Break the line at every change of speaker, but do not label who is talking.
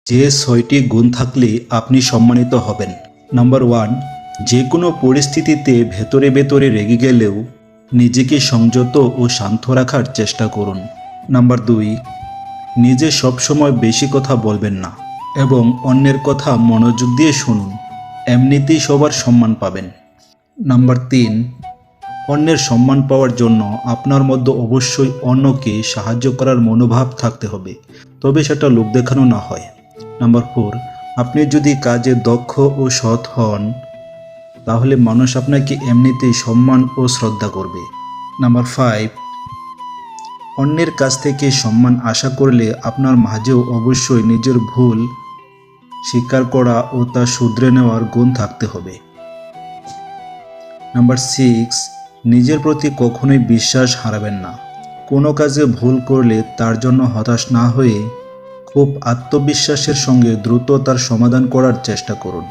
যে ৬টি গুণ থাকলে আপনি সম্মানিত হবেন। নাম্বার 1, যে কোনো পরিস্থিতিতে ভেতরে ভেতরে রেগে গেলেও নিজেকে সংযত ও শান্ত রাখার চেষ্টা করুন। নাম্বার 2, নিজে সবসময় বেশি কথা বলবেন না এবং অন্যের কথা মনোযোগ দিয়ে শুনুন, এমনিতেই সবার সম্মান পাবেন। নাম্বার 3, অন্যের সম্মান পাওয়ার জন্য আপনার মধ্যে অবশ্যই অন্যকে সাহায্য করার মনোভাব থাকতে হবে, তবে সেটা লোক দেখানো না হয়। নাম্বার 4, আপনি যদি কাজে দক্ষ ও সৎ হন তাহলে মানুষ আপনাকে এমনিতেই সম্মান ও শ্রদ্ধা করবে। নাম্বার 5, অন্যের কাছ থেকে সম্মান আশা করলে আপনার মাঝেও অবশ্যই নিজের ভুল স্বীকার করা ও তা শুধরে নেওয়ার গুণ থাকতে হবে। নাম্বার 6, নিজের প্রতি কখনোই বিশ্বাস হারাবেন না। কোনো কাজে ভুল করলে তার জন্য হতাশ না হয়ে খুব আত্মবিশ্বাসের সঙ্গে দ্রুত তার সমাধান করার চেষ্টা করুন।